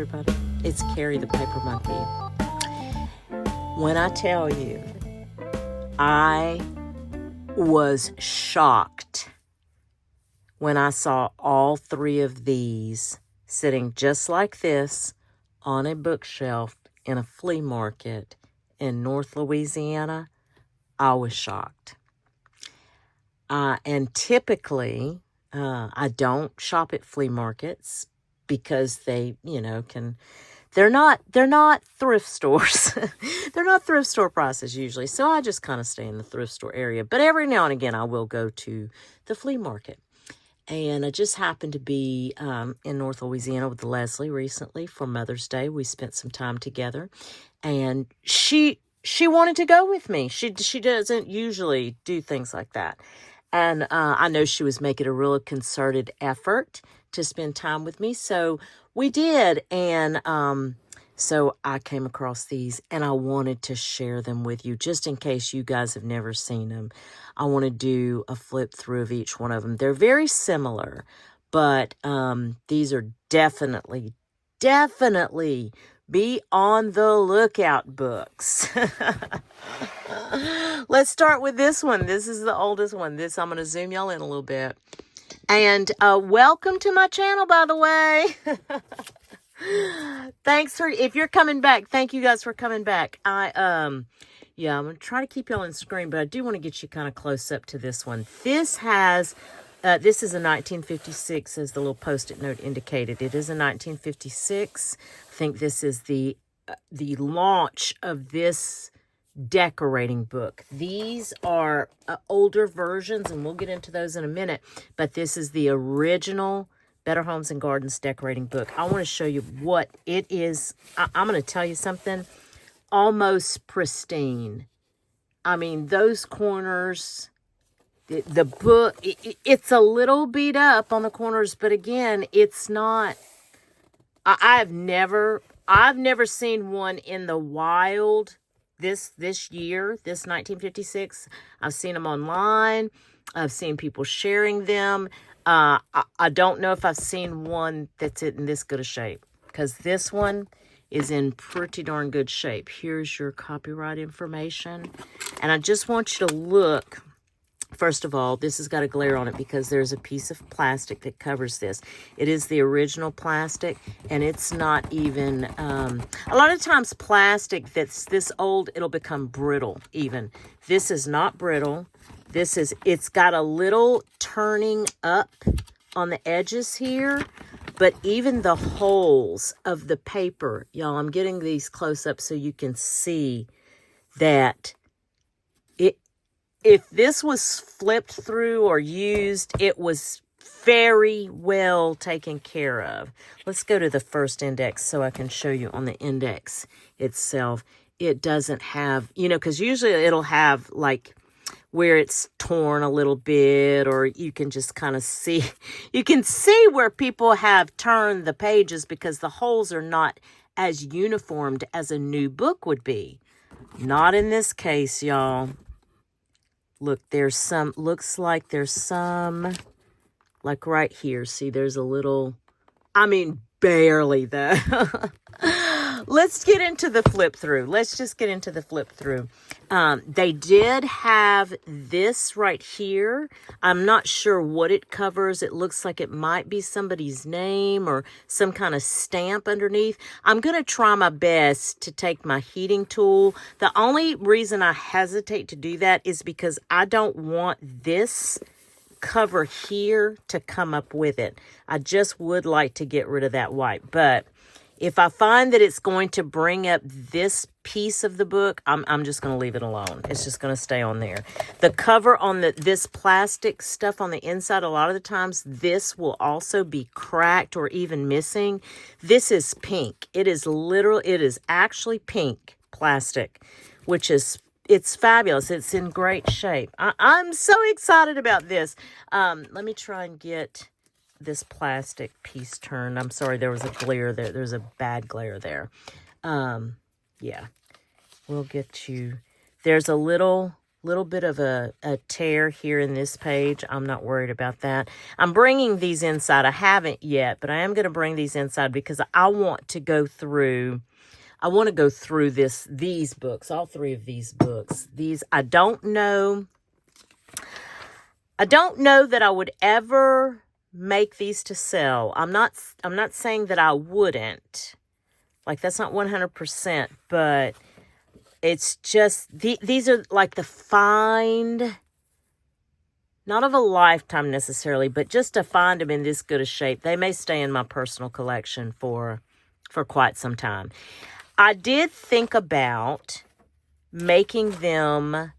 everybody. It's Carrie the Paper Monkey. When I tell you, I was shocked when I saw all three of these sitting just like this on a bookshelf in a flea market in North Louisiana. I was shocked. And typically, I don't shop at flea markets because they, they're not thrift stores. They're not thrift store prices usually. So I just kind of stay in the thrift store area. But every now and again, I will go to the flea market. And I just happened to be in North Louisiana with Leslie recently for Mother's Day. We spent some time together. And she wanted to go with me. She doesn't usually do things like that. And I know she was making a real concerted effort to spend time with me. So we did. And so I came across these and I wanted to share them with you just in case you guys have never seen them. I want to do a flip through of each one of them. They're very similar, but these are definitely be on the lookout books. Let's start with this one. This is the oldest one. I'm going to zoom y'all in a little bit. And welcome to my channel, by the way. If you're coming back, thank you guys for coming back. I'm going to try to keep y'all on screen, but I do want to get you kind of close up to this one. This is a 1956, as the little post-it note indicated. It is a 1956. I think this is the launch of this decorating book. These are older versions, and we'll get into those in a minute, but this is the original Better Homes and Gardens decorating book. I want to show you what it is. I'm going to tell you something. Almost pristine. I mean, those corners, the book, it's a little beat up on the corners, but again, it's not. I've never seen one in the wild this year, this 1956. I've seen them online. I've seen people sharing them. I don't know if I've seen one that's in this good a shape, because this one is in pretty darn good shape. Here's your copyright information. And I just want you to look. First of all, this has got a glare on it because there's a piece of plastic that covers this. It is the original plastic, and it's not even, a lot of times plastic that's this old, it'll become brittle even. This is not brittle. It's got a little turning up on the edges here, but even the holes of the paper, y'all, I'm getting these close up so you can see that if this was flipped through or used, it was very well taken care of. Let's go to the first index so I can show you on the index itself. It doesn't have, because usually it'll have like where it's torn a little bit, or you can just kind of see, you can see where people have turned the pages because the holes are not as uniformed as a new book would be. Not in this case, y'all. Look, looks like there's some, like right here. See, there's a little, barely though. Let's get into the flip through. Let's just get into the flip through. They did have this right here. I'm not sure what it covers. It looks like it might be somebody's name or some kind of stamp underneath. I'm going to try my best to take my heating tool. The only reason I hesitate to do that is because I don't want this cover here to come up with it. I just would like to get rid of that white, but if I find that it's going to bring up this piece of the book, I'm just going to leave it alone. It's just going to stay on there. The cover on this plastic stuff on the inside, a lot of the times this will also be cracked or even missing. This is pink. It is actually pink plastic, which is, it's fabulous. It's in great shape. I'm so excited about this. Let me try and get this plastic piece turned. I'm sorry, there was a glare there. There's a bad glare there. Yeah, we'll get you. There's a little little bit of a tear here in this page. I'm not worried about that. I'm bringing these inside. I haven't yet, but I am going to bring these inside because I want to go through. I want to go through these books, all three of these books. These, I don't know that I would ever make these to sell. I'm not saying that I wouldn't. Like, that's not 100%, but it's just, these are like the find, not of a lifetime necessarily, but just to find them in this good a shape. They may stay in my personal collection for quite some time. I did think about making them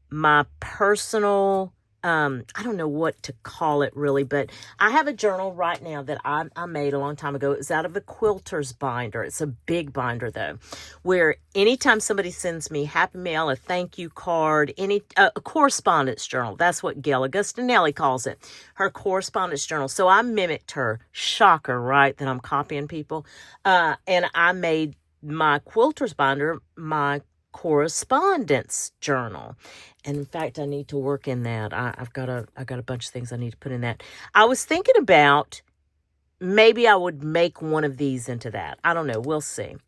my personal, I don't know what to call it really, but I have a journal right now that I made a long time ago. It was out of a quilter's binder. It's a big binder though, where anytime somebody sends me happy mail, a thank you card, a correspondence journal. That's what Gail Augustinelli calls it, her correspondence journal. So I mimicked her. Shocker, right? That I'm copying people. And I made my quilter's binder my correspondence journal. And in fact, I need to work in that. I got a bunch of things I need to put in that. I was thinking about maybe I would make one of these into that. I don't know. We'll see. And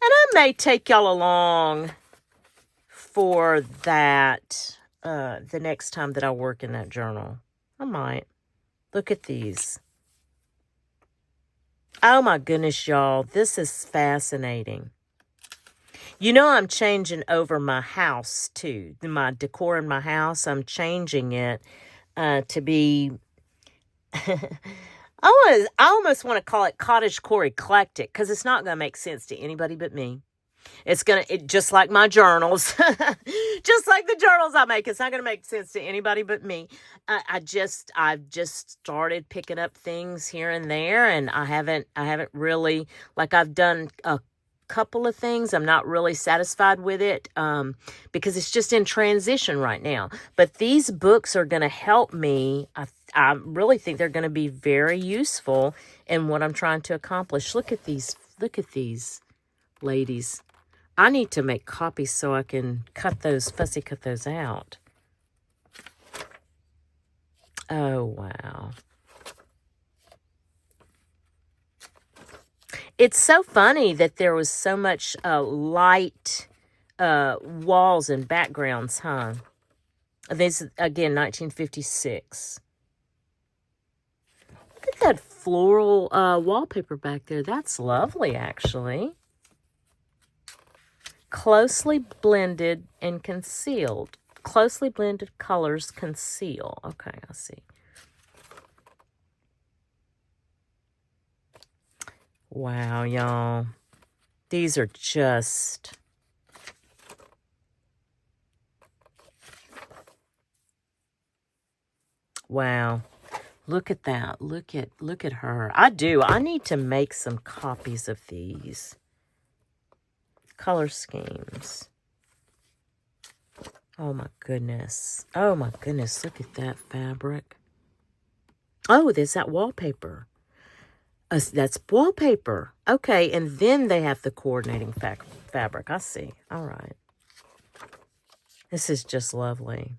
I may take y'all along for that the next time that I work in that journal. I might. Look at these. Oh my goodness, y'all. This is fascinating. You know, I'm changing over my house too. My decor in my house, I'm changing it to be, I almost want to call it cottagecore eclectic, because it's not going to make sense to anybody but me. It's going to, just like my journals, just like the journals I make, it's not going to make sense to anybody but me. I've just started picking up things here and there, and I haven't really, like, I've done a couple of things. I'm not really satisfied with it because it's just in transition right now. But these books are going to help me. I really think they're going to be very useful in what I'm trying to accomplish. Look at these ladies. I need to make copies so I can fussy cut those out. Oh, wow. It's so funny that there was so much light walls and backgrounds, huh? This, again, 1956. Look at that floral wallpaper back there. That's lovely, actually. Closely blended and concealed. Closely blended colors conceal. Okay, I see. Wow, y'all. These are just... Wow. Look at that. Look at her. I need to make some copies of these color schemes. Oh my goodness. Oh my goodness. Look at that fabric. Oh, there's that wallpaper. That's wallpaper. Okay, and then they have the coordinating fabric. I see. All right. This is just lovely.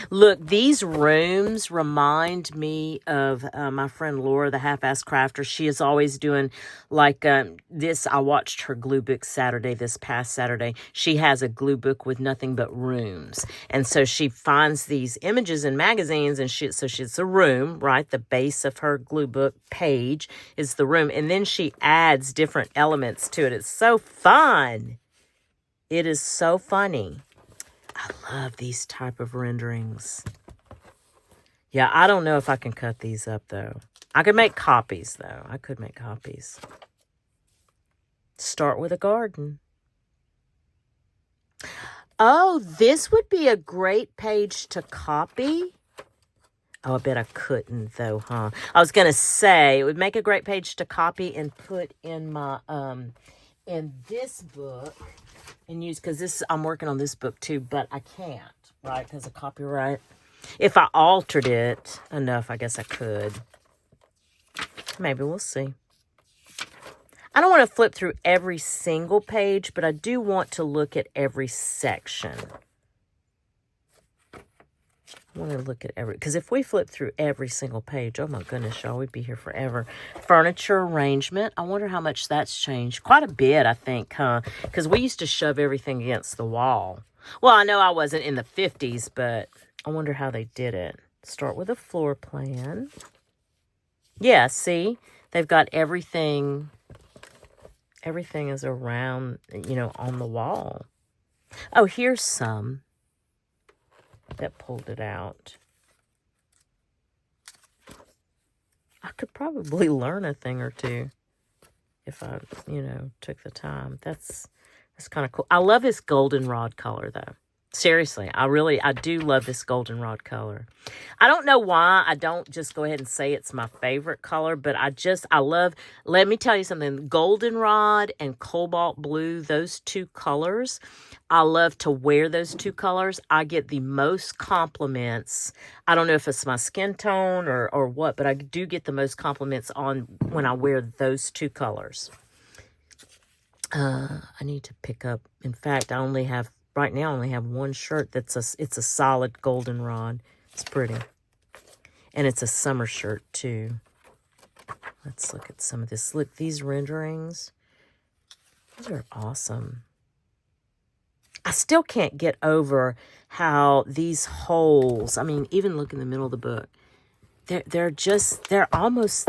Look, these rooms remind me of my friend Laura, the half-ass crafter. She is always doing like this. I watched her glue book this past Saturday. She has a glue book with nothing but rooms. And so she finds these images in magazines, and it's a room, right? The base of her glue book page is the room. And then she adds different elements to it. It's so fun. It is so funny. I love these type of renderings. Yeah, I don't know if I can cut these up, though. I could make copies, though. I could make copies. Start with a garden. Oh, this would be a great page to copy. Oh, I bet I couldn't, though, huh? I was going to say, it would make a great page to copy and put in my, in this book. And use, because I'm working on this book too, but I can't, right, because of copyright. If I altered it enough, I guess I could. Maybe we'll see. I don't want to flip through every single page, but I do want to look at every section. I want to look at because if we flip through every single page, oh my goodness, y'all, we'd be here forever. Furniture arrangement. I wonder how much that's changed. Quite a bit, I think, huh? Because we used to shove everything against the wall. Well, I know I wasn't in the 50s, but I wonder how they did it. Start with a floor plan. Yeah, see? They've got everything. Everything is around, on the wall. Oh, here's some that pulled it out. I could probably learn a thing or two if I, took the time. That's kind of cool. I love this goldenrod color, though. Seriously, I do love this goldenrod color. I don't know why I don't just go ahead and say it's my favorite color, but I love, let me tell you something, goldenrod and cobalt blue, those two colors, I love to wear those two colors. I get the most compliments. I don't know if it's my skin tone or what, but I do get the most compliments on when I wear those two colors. I need to pick up, in fact, right now I only have one shirt it's a solid goldenrod. It's pretty. And it's a summer shirt too. Let's look at some of this. Look, these renderings. These are awesome. I still can't get over how these holes, I mean, even look in the middle of the book. They're almost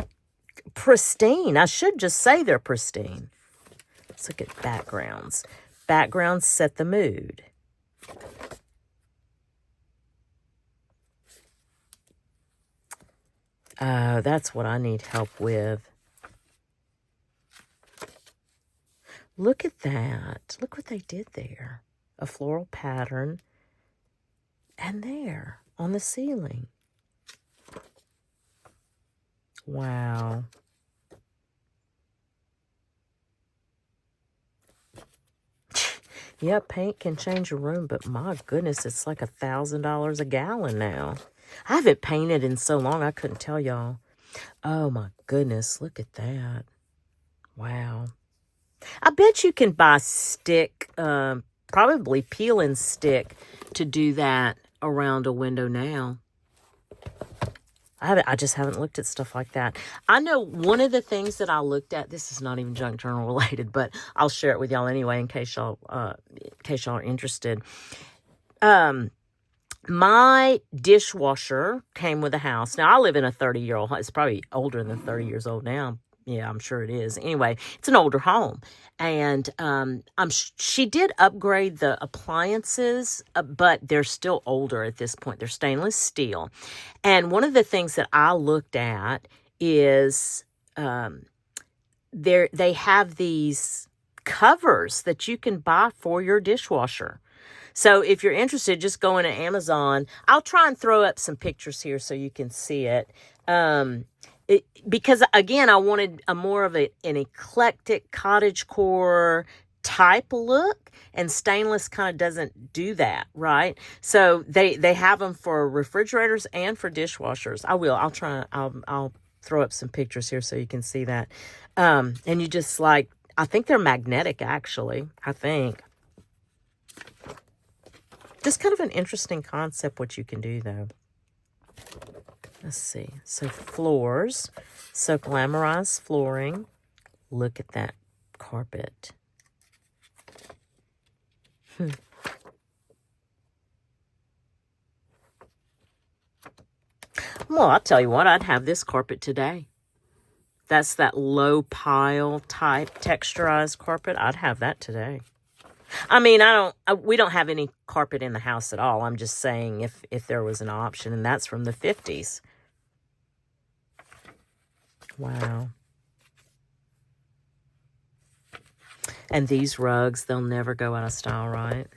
pristine. I should just say they're pristine. Let's look at backgrounds. Backgrounds set the mood. That's what I need help with. Look at that. Look what they did there. A floral pattern. And there, on the ceiling. Wow. Yeah, paint can change a room, but my goodness, it's like $1,000 a gallon now. I haven't painted in so long, I couldn't tell y'all. Oh my goodness, look at that. Wow. I bet you can buy stick, probably peel and stick to do that around a window now. I just haven't looked at stuff like that. I know one of the things that I looked at, this is not even junk journal related, but I'll share it with y'all anyway in case y'all are interested. My dishwasher came with a house. Now, I live in a 30-year-old, it's probably older than 30 years old now. Yeah, I'm sure it is. Anyway, it's an older home. And she did upgrade the appliances, but they're still older at this point. They're stainless steel. And one of the things that I looked at is they have these covers that you can buy for your dishwasher. So if you're interested, just go into Amazon. I'll try and throw up some pictures here so you can see it. Because, again, I wanted more of an eclectic cottagecore type of look, and stainless kind of doesn't do that, right? So they have them for refrigerators and for dishwashers. I'll throw up some pictures here so you can see that. And you just I think they're magnetic, actually, I think. Just kind of an interesting concept what you can do, though. Let's see. So floors. So glamorized flooring. Look at that carpet. Well, I'll tell you what. I'd have this carpet today. That's that low pile type texturized carpet. I'd have that today. I mean, we don't have any carpet in the house at all. I'm just saying if there was an option, and that's from the 50s. Wow. And these rugs, they'll never go out of style, right?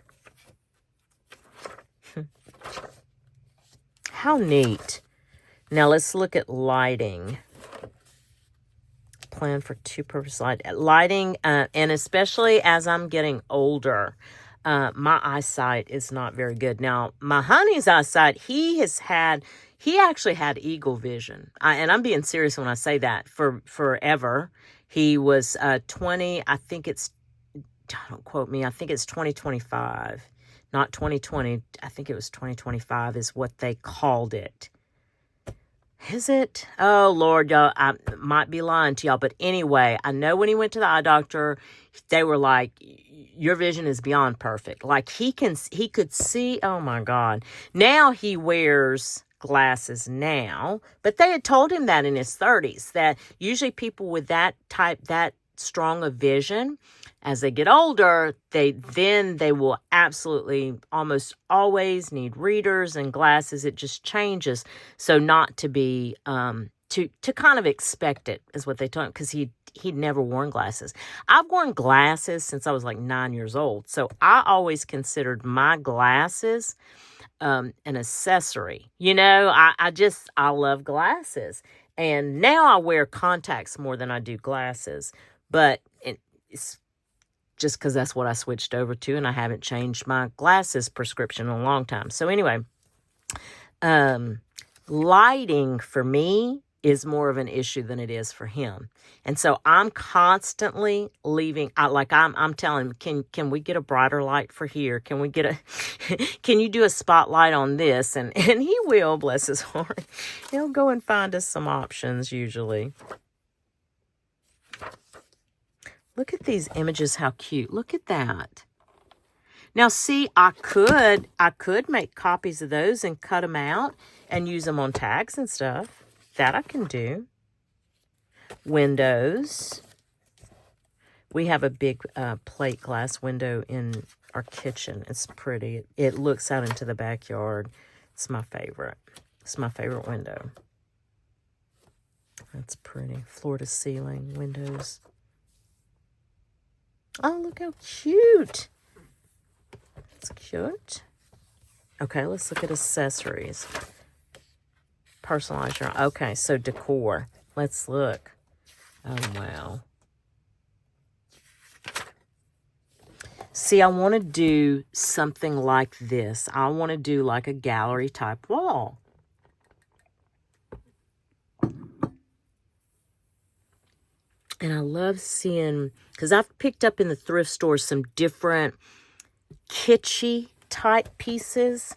How neat. Now let's look at lighting. Plan for two-purpose lighting, and especially as I'm getting older, my eyesight is not very good. Now, my honey's eyesight, he actually had eagle vision, and I'm being serious when I say that. For forever, he was 20. Don't quote me. I think it's 2025. not 2020. I think it was 2025 is what they called it. Is it? Oh, Lord, y'all, I might be lying to y'all. But anyway, I know when he went to the eye doctor, they were like, your vision is beyond perfect. Like he could see, oh my God. Now he wears glasses now, but they had told him that in his 30s, that usually people with that strong of vision, as they get older, they will absolutely almost always need readers and glasses. It just changes. So not to be, to kind of expect it is what they told him, because he'd never worn glasses. I've worn glasses since I was like 9 years old. So I always considered my glasses an accessory. You know, I love glasses. And now I wear contacts more than I do glasses. But it's just because that's what I switched over to, and I haven't changed my glasses prescription in a long time. So anyway, lighting for me is more of an issue than it is for him. And so I'm constantly leaving. I'm telling him, can we get a brighter light for here? Can we get can you do a spotlight on this? And he will, bless his heart. He'll go and find us some options usually. Look at these images, how cute. Look at that. Now, see, I could make copies of those and cut them out and use them on tags and stuff. That I can do. Windows. We have a big plate glass window in our kitchen. It's pretty. It looks out into the backyard. It's my favorite. It's my favorite window. That's pretty. Floor to ceiling windows. Oh, look how cute. That's cute. Okay, let's look at accessories. Personalize your... Okay, so decor. Let's look. Oh, wow. See, I want to do something like this. I want to do like a gallery type wall. And I love seeing, because I've picked up in the thrift store some different kitschy type pieces.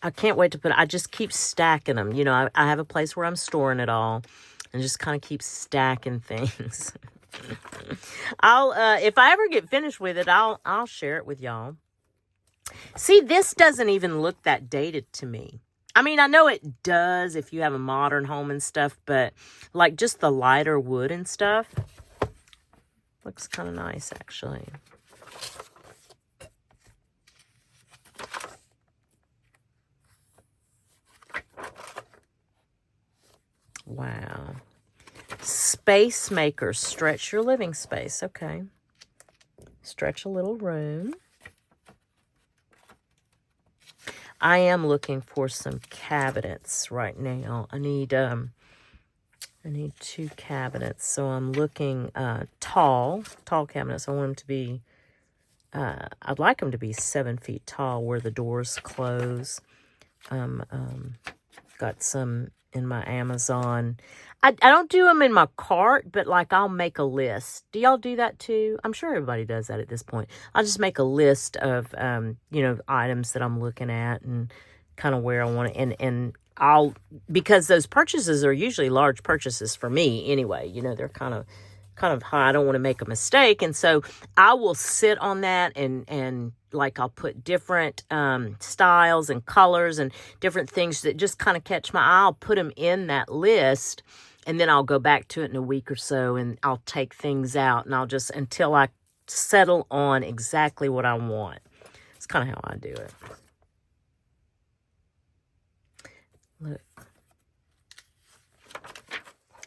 I can't wait to put it. I just keep stacking them. You know, I have a place where I'm storing it all and just kind of keep stacking things. I'll if I ever get finished with it, I'll share it with y'all. See, this doesn't even look that dated to me. I mean, I know it does if you have a modern home and stuff, but like just the lighter wood and stuff looks kind of nice, actually. Wow. Space makers, stretch your living space. Okay. Stretch a little room. I am looking for some cabinets right now. I need 2 cabinets. So I'm looking tall cabinets. I want them to be, I'd like them to be 7 feet tall where the doors close. Got some in my Amazon. I don't do them in my cart, but like I'll make a list. Do y'all do that too? I'm sure everybody does that at this point. I'll just make a list of, items that I'm looking at and kind of where I want it. And I'll, because those purchases are usually large purchases for me anyway. You know, they're kind of high. I don't want to make a mistake. And so I will sit on that and like I'll put different styles and colors and different things that just kind of catch my eye. I'll put them in that list, and then I'll go back to it in a week or so, and I'll take things out, and I'll just, until I settle on exactly what I want. It's kind of how I do it.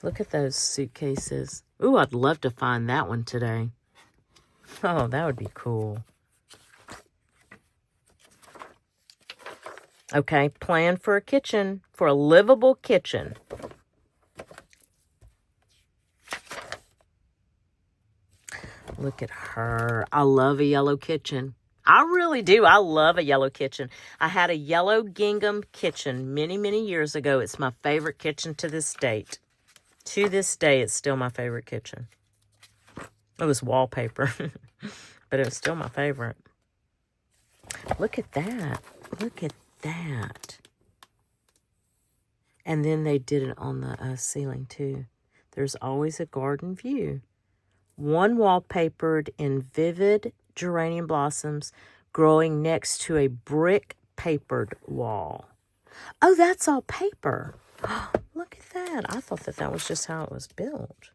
Look at those suitcases. Ooh, I'd love to find that one today. Oh, that would be cool. Okay, plan for a kitchen, for a livable kitchen. Look at her. I love a yellow kitchen. I really do. I love a yellow kitchen. I had a yellow gingham kitchen many, many years ago. It's my favorite kitchen to this date. To this day, it's still my favorite kitchen. It was wallpaper, but it was still my favorite. Look at that. Look at that. And then they did it on the ceiling too. There's always a garden view. One wallpapered in vivid geranium blossoms growing next to a brick papered wall. Oh, that's all paper. Look at that. I thought that was just how it was built.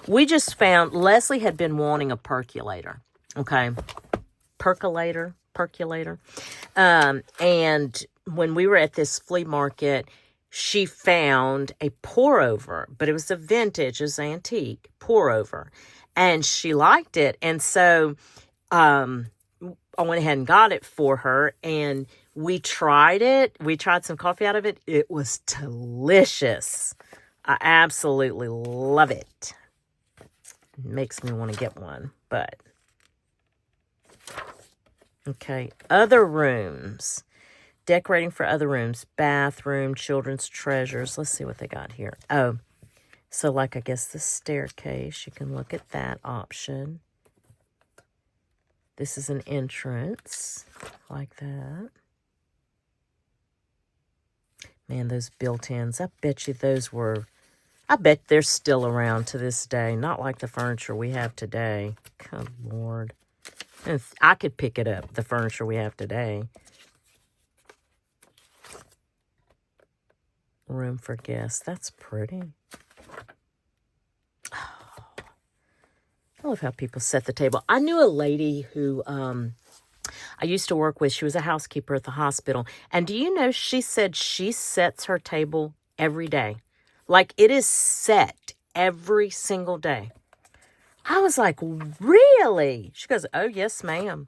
We just found, Leslie had been wanting a percolator. Okay. Percolator. And when we were at this flea market, she found a pour over, but it was a vintage, it was antique pour over. And she liked it. And so I went ahead and got it for her, and we tried it. We tried some coffee out of it. It was delicious. I absolutely love it. It makes me want to get one, but okay. Other rooms. Decorating for other rooms. Bathroom, children's treasures. Let's see what they got here. Oh, so like I guess the staircase. You can look at that option. This is an entrance like that. Man, those built-ins. I bet you those were... I bet they're still around to this day. Not like the furniture we have today. Good Lord. If I could pick it up, the furniture we have today. Room for guests. That's pretty. Oh, I love how people set the table. I knew a lady who I used to work with. She was a housekeeper at the hospital. And do you know, she said she sets her table every day. Like, it is set every single day. I was like, really? She goes, oh, yes, ma'am.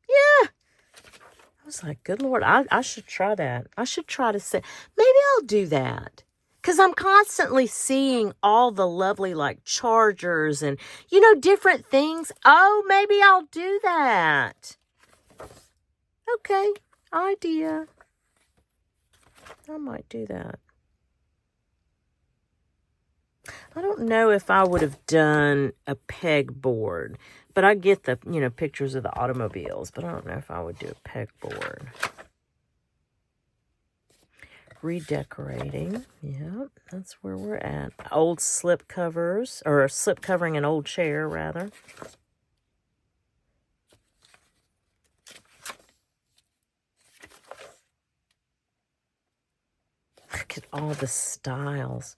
Yeah. I was like, good Lord, I should try that. I should try to set. Maybe I'll do that. Because I'm constantly seeing all the lovely, like, chargers and, you know, different things. Oh, maybe I'll do that. Okay, idea. I might do that. I don't know if I would have done a pegboard, but I get the, you know, pictures of the automobiles, but I don't know if I would do a pegboard. Redecorating. Yeah, that's where we're at. Old slip covers, or slip covering an old chair, rather. Look at all the styles.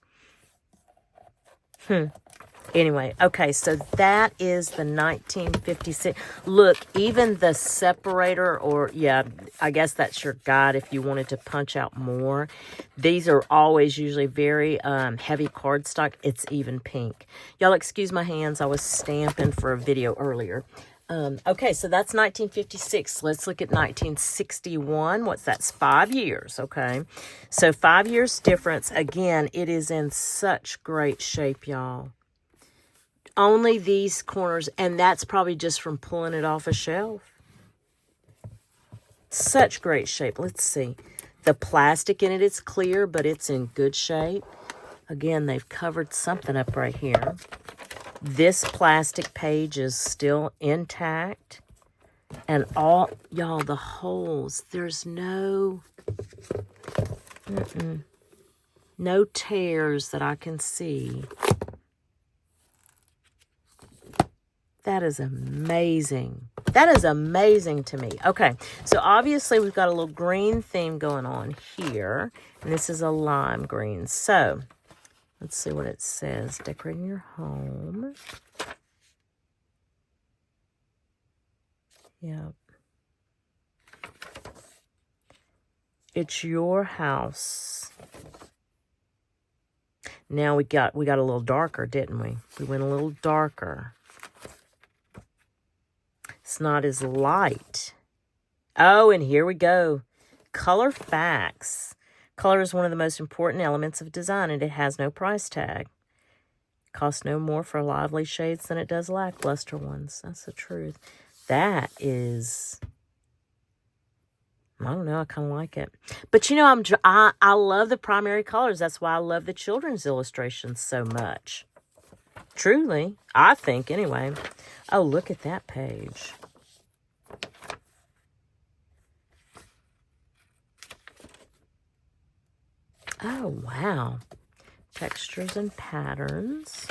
Anyway, okay, so that is the 1956. Look, even the separator, or, yeah, I guess that's your guide if you wanted to punch out more. These are always usually very heavy cardstock. It's even pink. Y'all excuse my hands. I was stamping for a video earlier. Okay, so that's 1956. Let's look at 1961. What's that? 5 years, okay? So 5 years difference. Again, it is in such great shape, y'all. Only these corners, and that's probably just from pulling it off a shelf. Such great shape. Let's see. The plastic in it is clear, but it's in good shape. Again, they've covered something up right here. This plastic page is still intact. And all, y'all, the holes, there's no tears that I can see. That is amazing. That is amazing to me. Okay, so obviously we've got a little green theme going on here. And this is a lime green. So, let's see what it says. Decorating your home. Yep. It's your house. Now we got a little darker, didn't we? We went a little darker. It's not as light. Oh, and here we go. Color facts. Color is one of the most important elements of design, and it has no price tag. It costs no more for lively shades than it does lackluster ones. That's the truth. That is, I don't know, I kind of like it. But, you know, I love the primary colors. That's why I love the children's illustrations so much. Truly. I think, anyway. Oh, look at that page. Oh, wow. Textures and patterns.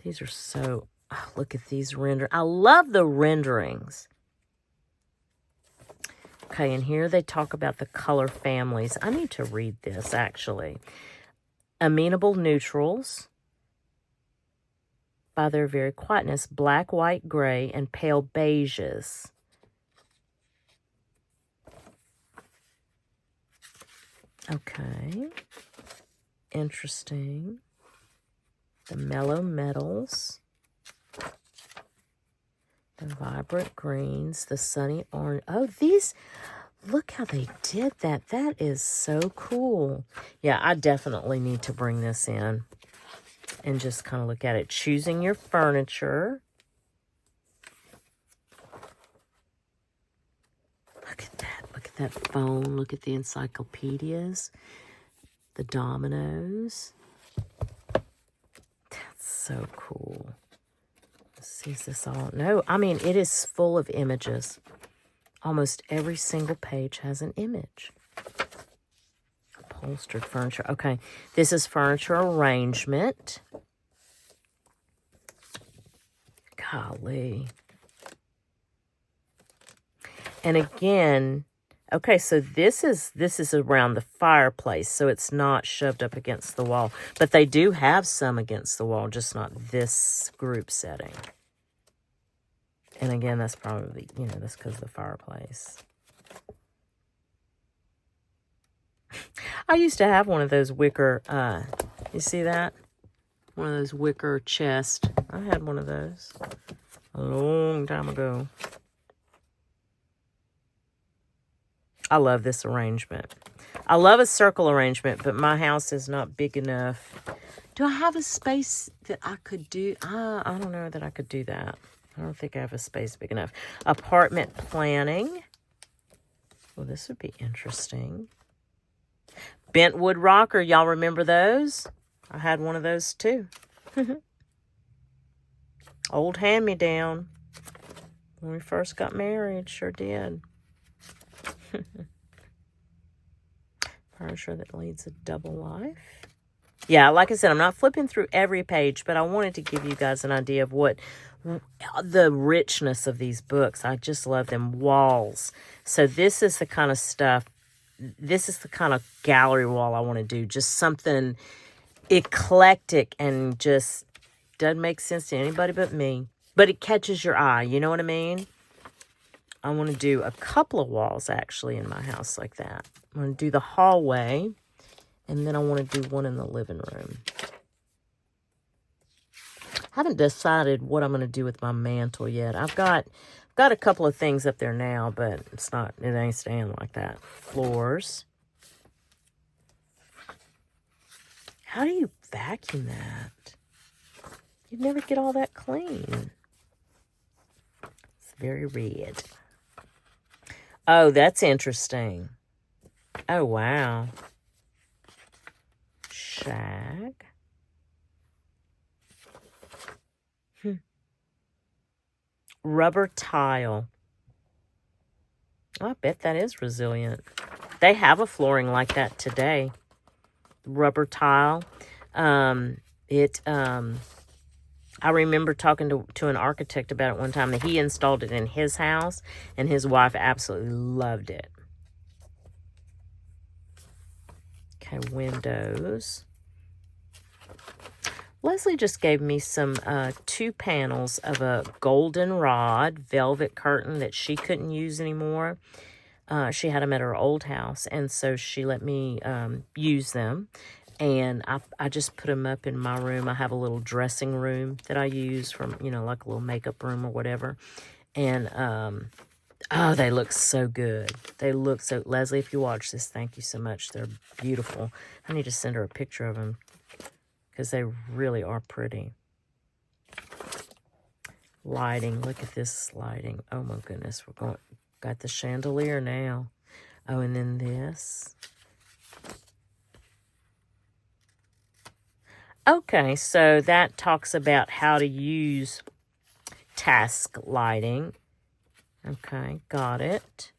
These are so... Oh, look at these renderings. I love the renderings. Okay, and here they talk about the color families. I need to read this, actually. Amenable neutrals, by their very quietness, black, white, gray, and pale beiges. Okay. Interesting. The mellow metals. The vibrant greens. The sunny orange. Oh, these... Look how they did that. That is so cool. Yeah, I definitely need to bring this in and just kind of look at it. Choosing your furniture. Look at that. Look at that phone. Look at the encyclopedias. The dominoes. That's so cool. Let's see, is this all? No, I mean, it is full of images. Almost every single page has an image. Upholstered furniture. Okay, this is furniture arrangement. Golly. And again, okay, so this is around the fireplace, so it's not shoved up against the wall. But they do have some against the wall, just not this group setting. And again, that's probably, that's because of the fireplace. I used to have one of those wicker, you see that? One of those wicker chests. I had one of those a long time ago. I love this arrangement. I love a circle arrangement, but my house is not big enough. Do I have a space that I could do? I don't know that I could do that. I don't think I have a space big enough. Apartment planning. Well, this would be interesting. Bentwood rocker. Y'all remember those? I had one of those too. Old hand-me-down. When we first got married. Sure did. Furniture that leads a double life. Yeah, like I said, I'm not flipping through every page, but I wanted to give you guys an idea of what the richness of these books. I just love them. Walls. So this is the kind of stuff, this is the kind of gallery wall I want to do. Just something eclectic and just doesn't make sense to anybody but me. But it catches your eye, you know what I mean? I want to do a couple of walls, actually, in my house like that. I'm going to do the hallway, and then I want to do one in the living room. I haven't decided what I'm going to do with my mantle yet. I've got a couple of things up there now, but it ain't staying like that. Floors. How do you vacuum that? You'd never get all that clean. It's very red. Oh, that's interesting. Oh, wow. Shag. Rubber tile. I bet that is resilient. They have a flooring like that today. Rubber tile. I remember talking to an architect about it one time, that he installed it in his house, and his wife absolutely loved it. Okay, windows. Leslie just gave me some 2 panels of a goldenrod velvet curtain that she couldn't use anymore. She had them at her old house, and so she let me use them. And I just put them up in my room. I have a little dressing room that I use from, like a little makeup room or whatever. And, oh, they look so good. They look so... Leslie, if you watch this, thank you so much. They're beautiful. I need to send her a picture of them because they really are pretty. Lighting. Look at this lighting. Oh, my goodness. Got the chandelier now. Oh, and then this... Okay, so that talks about how to use task lighting. Okay, got it.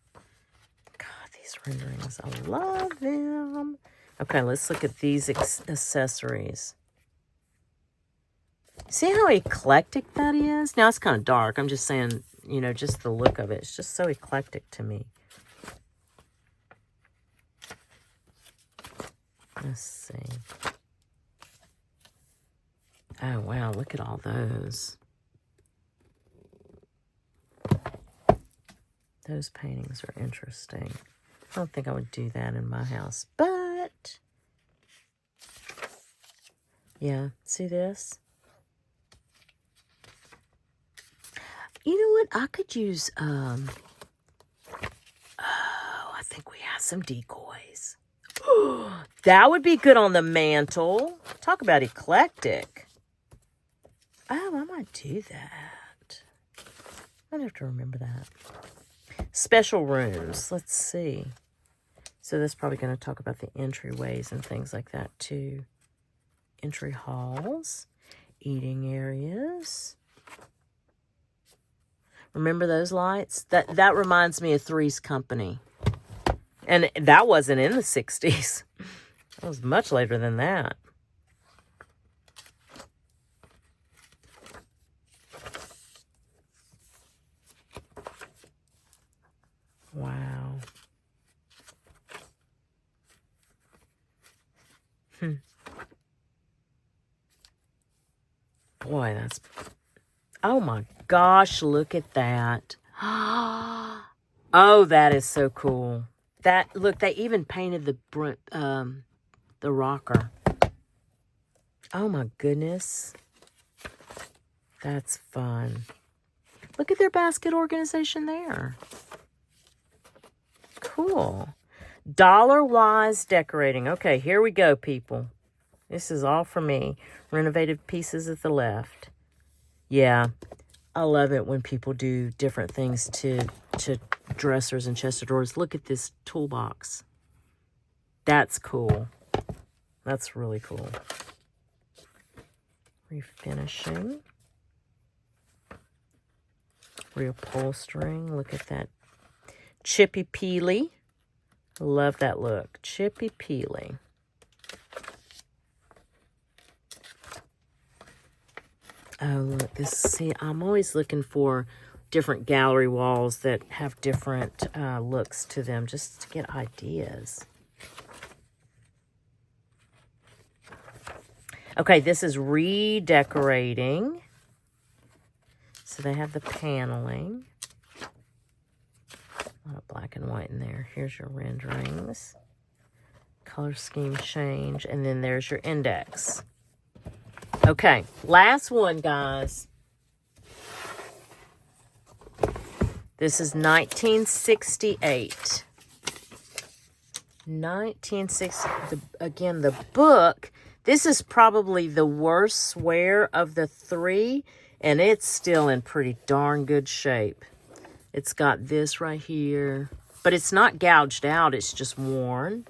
God, these renderings, I love them. Okay, let's look at these accessories. See how eclectic that is? Now, it's kind of dark. I'm just saying, you know, just the look of it. It's just so eclectic to me. Let's see. Oh, wow, look at all those. Those paintings are interesting. I don't think I would do that in my house, but yeah, see this? You know what? I could use, oh, I think we have some decoys. That would be good on the mantle. Talk about eclectic. Oh, I might do that. I'd have to remember that. Special rooms. Let's see. So that's probably going to talk about the entryways and things like that too. Entry halls. Eating areas. Remember those lights? That reminds me of Three's Company. And that wasn't in the 60s. That was much later than that. Wow. Boy, that's... Oh my gosh, look at that. Oh, that is so cool. That, look, they even painted the rocker. Oh my goodness. That's fun. Look at their basket organization there. Cool. Dollar-wise decorating. Okay, here we go, people. This is all for me. Renovated pieces at the left. Yeah, I love it when people do different things to dressers and chest of drawers. Look at this toolbox. That's cool. That's really cool. Refinishing. Reupholstering. Look at that. Chippy peely. Love that look. Chippy peely. Oh, look, this, see, I'm always looking for different gallery walls that have different looks to them, just to get ideas. Okay, this is redecorating. So they have the paneling. A lot of black and white in there. Here's your renderings. Color scheme change, and then there's your index. Okay, last one, guys. This is 1968. 1960. Again, the book. This is probably the worst swear of the three, and it's still in pretty darn good shape. It's got this right here, but it's not gouged out. It's just worn.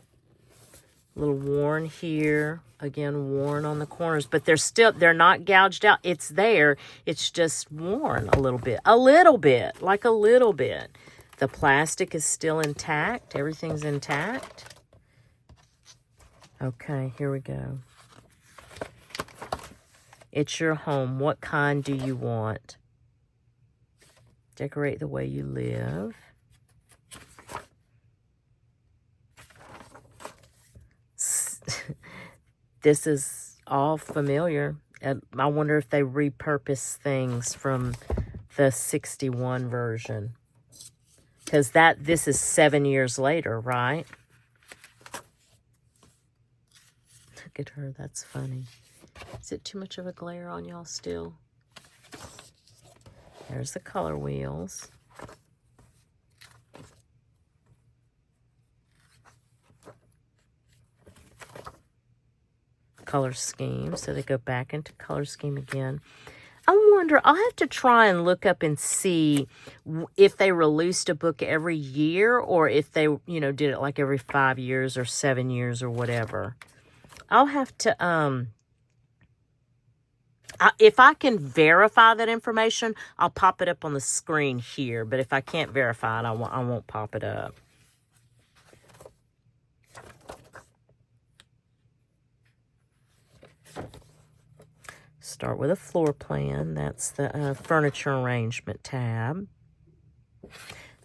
A little worn here. Again, worn on the corners, but they're not gouged out. It's there. It's just worn a little bit. A little bit. Like a little bit. The plastic is still intact. Everything's intact. Okay, here we go. It's your home. What kind do you want? Decorate the way you live. This is all familiar. I wonder if they repurpose things from the 61 version. Because this is 7 years later, right? Look at her. That's funny. Is it too much of a glare on y'all still? There's the color wheels. Color scheme, so they go back into color scheme again. I wonder, I'll have to try and look up and see if they released a book every year or if they, did it like every 5 years or 7 years or whatever. I'll have to If I can verify that information, I'll pop it up on the screen here. But if I can't verify it, I won't pop it up. Start with a floor plan. That's the furniture arrangement tab.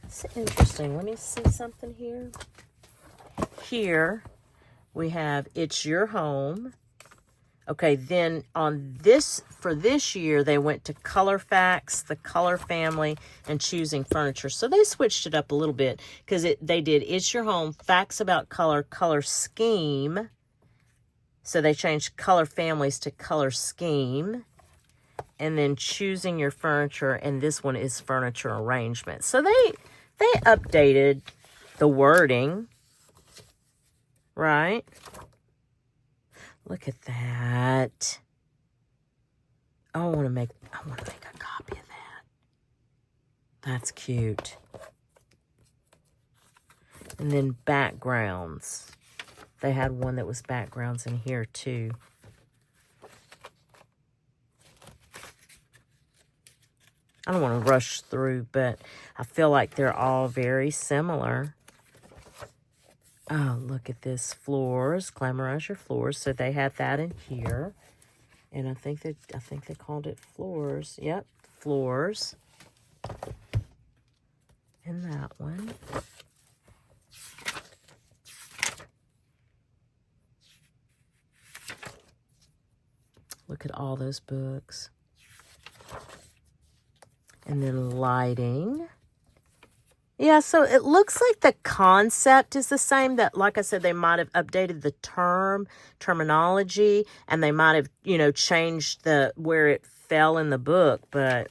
That's interesting. Let me see something here. Here we have It's Your Home. Okay, then on this, for this year, they went to Color Facts, the Color Family, and Choosing Furniture. So they switched it up a little bit because they did It's Your Home, Facts About Color, Color Scheme. So they changed Color Families to Color Scheme. And then Choosing Your Furniture, and this one is Furniture Arrangement. So they updated the wording, right? Look at that. I want to make a copy of that. That's cute. And then backgrounds. They had one that was backgrounds in here too. I don't want to rush through, but I feel like they're all very similar. Oh, look at this. Floors. Glamorize your floors. So they had that in here. And I think they called it floors. Yep, floors. And that one. Look at all those books. And then lighting. Yeah, so it looks like the concept is the same. That, like I said, they might have updated the terminology, and they might have, changed where it fell in the book, but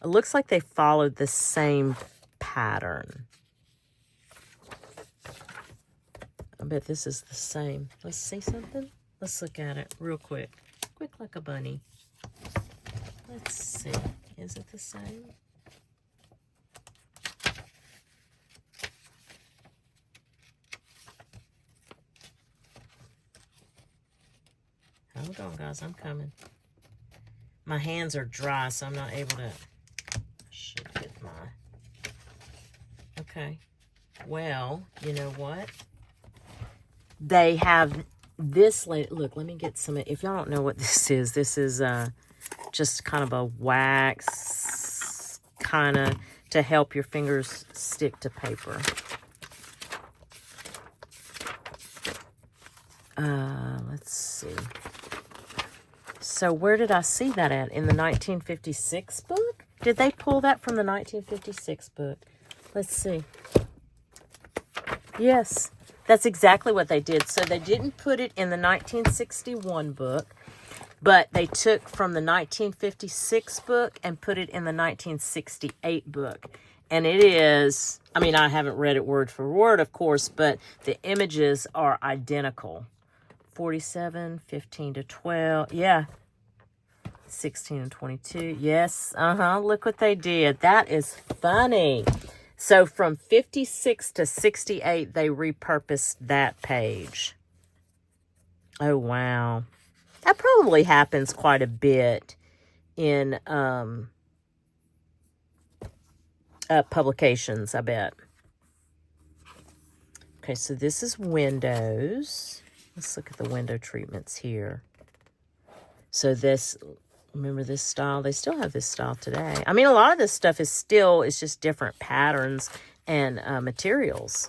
it looks like they followed the same pattern. I bet this is the same. Let's see something. Let's look at it real quick. Quick like a bunny. Let's see. Is it the same? Hold on, guys. I'm coming. My hands are dry, so I'm not able to... I should get my... Okay. Well, you know what? They have this... Look, let me get some... If y'all don't know what this is just kind of a wax, kind of to help your fingers stick to paper. Let's see. So where did I see that at? In the 1956 book? Did they pull that from the 1956 book? Let's see. Yes, that's exactly what they did. So they didn't put it in the 1961 book, but they took from the 1956 book and put it in the 1968 book. And it is, I mean, I haven't read it word for word, of course, but the images are identical. 47, 15 to 12. Yeah. 16 and 22. Yes. Look what they did. That is funny. So from 56 to 68, they repurposed that page. Oh, wow. That probably happens quite a bit in publications, I bet. Okay, so this is windows. Let's look at the window treatments here. So this, remember this style? They still have this style today. I mean, a lot of this stuff is still, it's just different patterns and materials.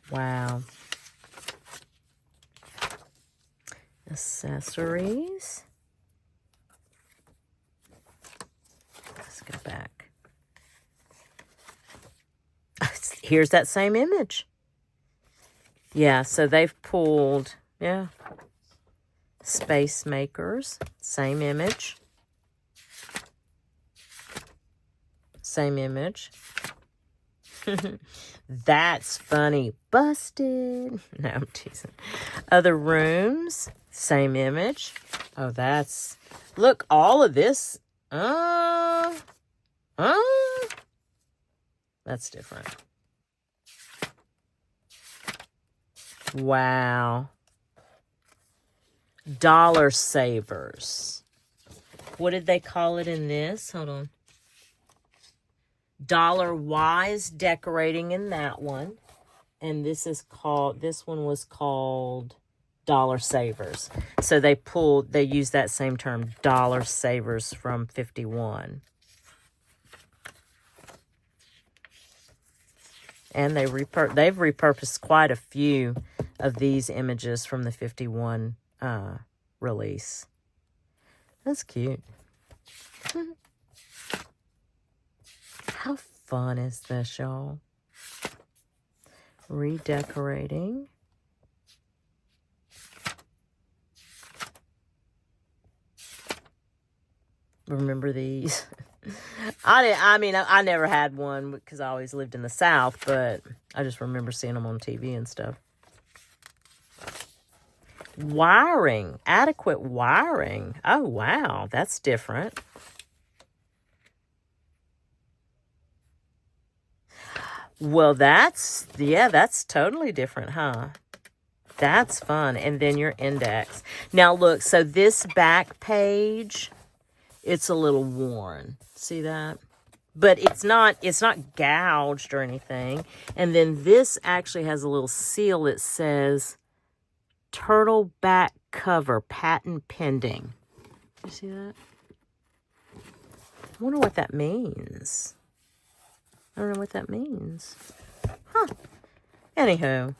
Wow. Accessories. Let's go back. Here's that same image. Yeah, so they've pulled, yeah. Space Makers, same image. Same image. That's funny. Busted. No, I'm teasing. Other rooms, same image. Oh, that's, look, all of this. That's different. Wow. Dollar Savers. What did they call it in this? Hold on. Dollar Wise Decorating in that one. And this one was called Dollar Savers. So they used that same term, Dollar Savers, from 51. And they've repurposed quite a few of these images from the 51 release. That's cute. How fun is this, y'all? Redecorating. Remember these? I never had one because I always lived in the South, but I just remember seeing them on TV and stuff. Wiring. Adequate wiring. Oh, wow. That's different. Well, that's totally different, huh? That's fun. And then your index. Now, look, so this back page, it's a little worn. See that? But it's not gouged or anything. And then this actually has a little seal that says turtle back cover, patent pending. You see that? I wonder what that means. I don't know what that means. Huh. Anywho,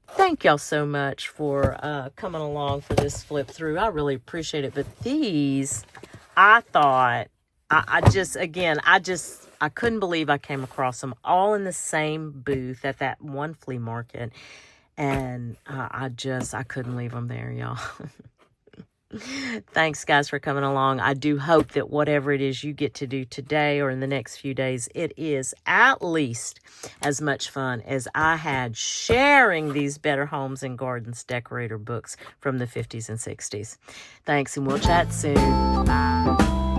thank y'all so much for coming along for this flip through. I really appreciate it. But these, I thought, I couldn't believe I came across them all in the same booth at that one flea market. And I couldn't leave them there, y'all. Thanks, guys, for coming along. I do hope that whatever it is you get to do today or in the next few days, it is at least as much fun as I had sharing these Better Homes and Gardens decorator books from the 50s and 60s. Thanks, and we'll chat soon. Bye.